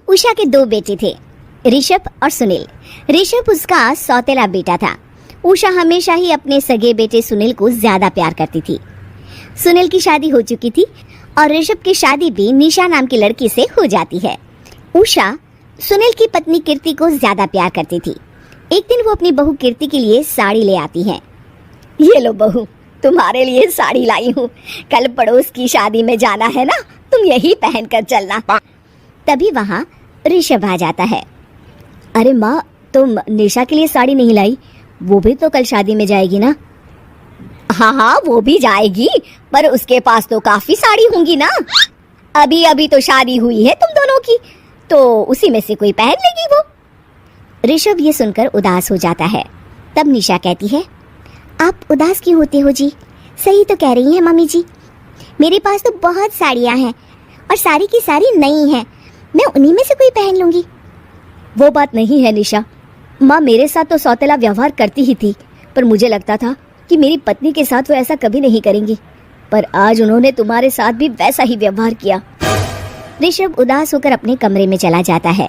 उषा के दो बेटे थे, ऋषभ और सुनील। ऋषभ उसका सौतेला बेटा था। उषा हमेशा ही अपने सगे बेटे सुनील को ज्यादा प्यार करती थी। सुनील की शादी हो चुकी थी और ऋषभ की शादी भी निशा नाम की लड़की से हो जाती है। उषा सुनील की पत्नी कीर्ति को ज्यादा प्यार करती थी। एक दिन वो अपनी बहू कीर्ति के लिए साड़ी ले आती है। ये लो बहू, तुम्हारे लिए साड़ी लाई हूँ। कल पड़ोस की शादी में जाना है ना, तुम यही पहन कर चलना। तभी वहाँ ऋषभ आ जाता है। अरे माँ, तुम निशा के लिए साड़ी नहीं लाई? वो भी तो कल शादी में जाएगी ना। हाँ हाँ, वो भी जाएगी, पर उसके पास तो काफी साड़ी होंगी ना। अभी अभी तो शादी हुई है तुम दोनों की, तो उसी में से कोई पहन लेगी वो। ऋषभ ये सुनकर उदास हो जाता है। तब निशा कहती है, आप उदास क्यों होते हो जी? सही तो कह रही हैं मम्मी जी, मेरे पास तो बहुत साड़ियाँ हैं और सारी की सारी नई हैं। मैं उन्हीं में से कोई पहन लूंगी। वो बात नहीं है निशा। माँ मेरे साथ तो सौतेला व्यवहार करती ही थी, पर मुझे लगता था कि मेरी पत्नी के साथ वो ऐसा कभी नहीं करेंगी, पर आज उन्होंने तुम्हारे साथ भी वैसा ही व्यवहार किया। ऋषभ उदास होकर अपने कमरे में चला जाता है।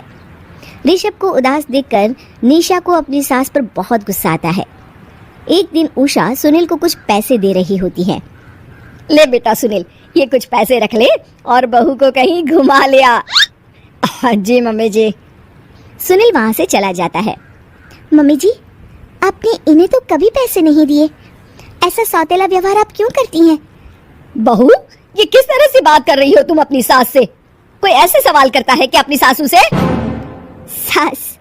ऋषभ को उदास देखकर निशा को अपनी सास पर बहुत गुस्सा आता है। एक दिन उषा सुनील को कुछ पैसे दे रही होती है। ले बेटा सुनील, ये कुछ पैसे रख ले और बहू को कहीं घुमा ले आ। जी मम्मी जी। सुनील वहां से चला जाता है। मम्मी जी, आपने इन्हें तो कभी पैसे नहीं दिए, ऐसा सौतेला व्यवहार आप क्यों करती हैं? बहू, ये किस तरह से बात कर रही हो तुम अपनी सास से? कोई ऐसे सवाल करता है कि अपनी सासू से? सास,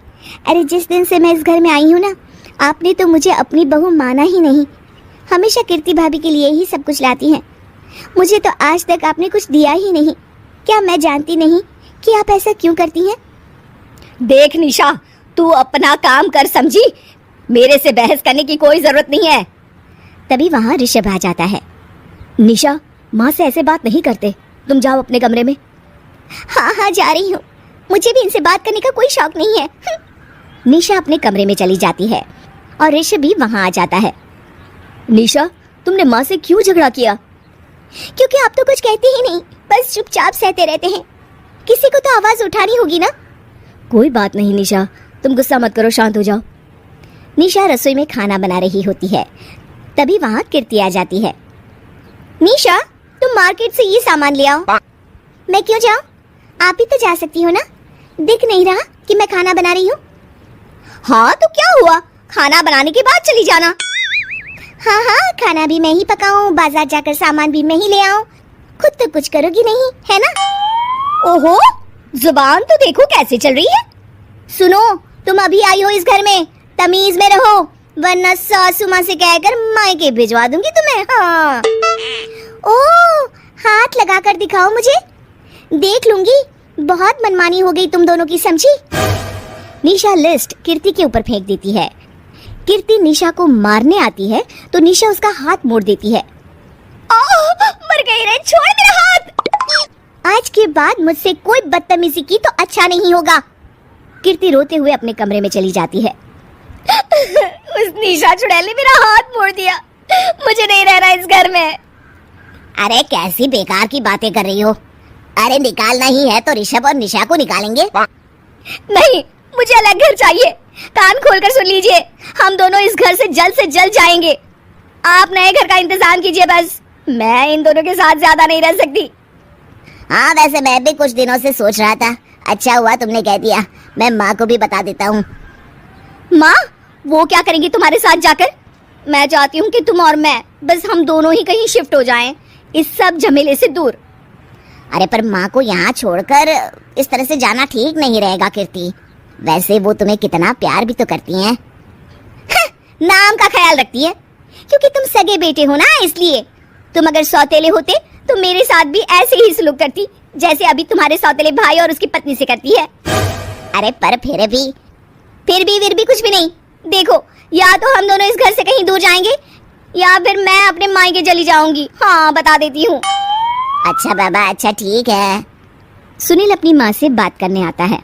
अरे जिस दिन से मैं इस घर में आई हूँ ना, आपने तो मुझे अपनी बहू माना ही नहीं। हमेशा कीर्ति भाभी के लिए ही सब कुछ लाती हैं। मुझे तो आज तक आपने कुछ दिया ही नहीं। क्या मैं जानती नहीं कि आप ऐसा क्यों करती हैं? देख निशा, तू अपना काम कर समझी, मेरे से बहस करने की कोई जरूरत नहीं है। तभी वहाँ ऋषभ आ जाता है। निशा, माँ से ऐसे बात नहीं करते, तुम जाओ अपने कमरे में। हाँ हाँ, जा रही हूँ, मुझे भी इनसे बात करने का कोई शौक नहीं है। निशा अपने कमरे में चली जाती है और ऋषभ भी वहाँ आ जाता है। निशा, तुमने माँ से क्यों झगड़ा किया? क्योंकि आप तो कुछ कहते ही नहीं, बस चुपचाप सहते रहते हैं। किसी को तो आवाज उठानी होगी ना। कोई बात नहीं निशा, तुम गुस्सा मत करो, शांत हो जाओ। निशा रसोई में खाना बना रही होती है। तभी वहाँ कीर्ति आ जाती है। निशा, तुम मार्केट से ये सामान ले आओ। मैं क्यों जाऊँ? आप ही तो जा सकती हो ना। दिख नहीं रहा कि मैं खाना बना रही हूँ? हाँ तो क्या हुआ, खाना बनाने के बाद चली जाना। हाँ हाँ, खाना भी मैं ही पकाऊं, बाजार जाकर सामान भी मैं ही ले आऊं। खुद तो कुछ करोगी नहीं, है ना? ओहो, जुबान तो देखो कैसे चल रही है। सुनो, तुम अभी आई हो इस घर में, तमीज में रहो, वरना सासू माँ से कहकर मायके भिजवा दूंगी तुम्हें। हाँ। ओह, हाथ लगा कर दिखाओ मुझे, देख लूंगी। बहुत मनमानी हो गई तुम दोनों की, समझी? निशा लिस्ट कीर्ति के ऊपर फेंक देती है। कीर्ति निशा को मारने आती है तो निशा उसका हाथ मोड़ देती है। मर गई रे, छोड़ मेरा हाथ। आज के बाद मुझसे कोई बदतमीजी की तो अच्छा नहीं होगा। कीर्ति रोते हुए अपने कमरे में चली जाती है। उस निशा चुड़ैल ने मेरा हाथ मोड़ दिया, मुझे नहीं रहना इस घर में। अरे कैसी बेकार की बातें कर रही हो? अरे निकालना ही है तो ऋषभ और निशा को निकालेंगे। नहीं, मुझे अलग घर चाहिए। कान खोलकर सुन लीजिए, हम दोनों इस घर से जल्द जाएंगे। आप नए घर का इंतजाम कीजिए बस। मैं इन दोनों के साथ ज्यादा नहीं रह सकती। हाँ, वैसे मैं भी कुछ दिनों से सोच रहा था। अच्छा हुआ तुमने कह दिया, मैं माँ को भी बता देता हूँ। माँ, वो क्या करेंगी तुम्हारे साथ जाकर? मैं चाहती हूँ कि तुम और मैं, बस हम दोनों ही कहीं शिफ्ट हो जाएं, इस सब झमेले से दूर। अरे पर माँ को यहाँ छोड़कर इस तरह से जाना ठीक नहीं रहेगा कीर्ति। वैसे वो तुम्हें कितना प्यार भी तो करती हैं। नाम का ख्याल रखती है, क्योंकि तुम सगे बेटे हो ना, इसलिए। तुम अगर सौतेले होते तो मेरे साथ भी ऐसे ही सलूक करती जैसे अभी तुम्हारे सौतेले भाई और उसकी पत्नी से करती है। अरे पर फिर भी कुछ भी नहीं। देखो, या तो हम दोनों इस घर से कहीं दूर जाएंगे या फिर मैं अपने मायके चली जाऊंगी। हाँ, बता देती हूँ। अच्छा बाबा, अच्छा ठीक है। सुनील अपनी माँ से बात करने आता है।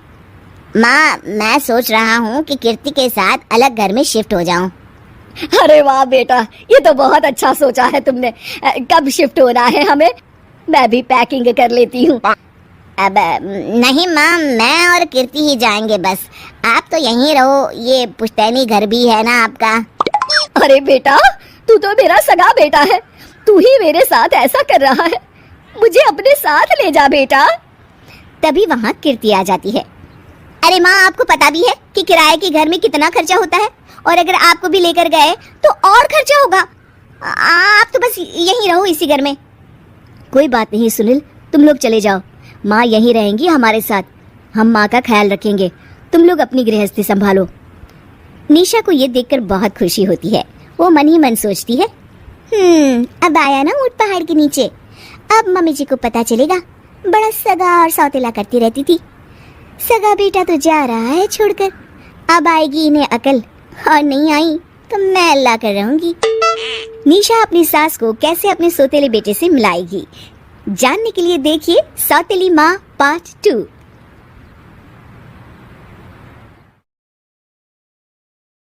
माँ, मैं सोच रहा हूँ कि कीर्ति के साथ अलग घर में शिफ्ट हो जाऊँ। अरे वाह बेटा, ये तो बहुत अच्छा सोचा है तुमने। कब शिफ्ट होना है हमें? मैं भी पैकिंग कर लेती हूँ। अब नहीं माँ, मैं और कीर्ति ही जाएंगे बस। आप तो यहीं रहो, ये पुश्तैनी घर भी है ना आपका। अरे बेटा, तू तो मेरा सगा बेटा है, तू ही मेरे साथ ऐसा कर रहा है, मुझे अपने साथ ले जा बेटा। तभी वहाँ कीर्ति आ जाती है। अरे माँ, आपको पता भी है कि किराए के घर में कितना खर्चा होता है, और अगर आपको भी लेकर गए तो और खर्चा होगा। आप तो बस यहीं रहो इसी घर में। कोई बात नहीं सुनील, तुम लोग चले जाओ, माँ यहीं रहेंगी हमारे साथ, हम माँ का ख्याल रखेंगे, तुम लोग अपनी गृहस्थी संभालो। निशा को ये देखकर बहुत खुशी होती है। वो मन ही मन सोचती है, अब आया ना ऊंट पहाड़ के नीचे। अब मम्मी जी को पता चलेगा, बड़ा सगा और सौतेला करती रहती थी। सगा बेटा तो जा रहा है छोड़कर, अब आएगी इन्हें अकल, और नहीं आई तो मैं अल्लाह कर रहूंगी। निशा अपनी सास को कैसे अपने सौतेले बेटे से मिलाएगी, जानने के लिए देखिए सौतेली माँ पार्ट 2।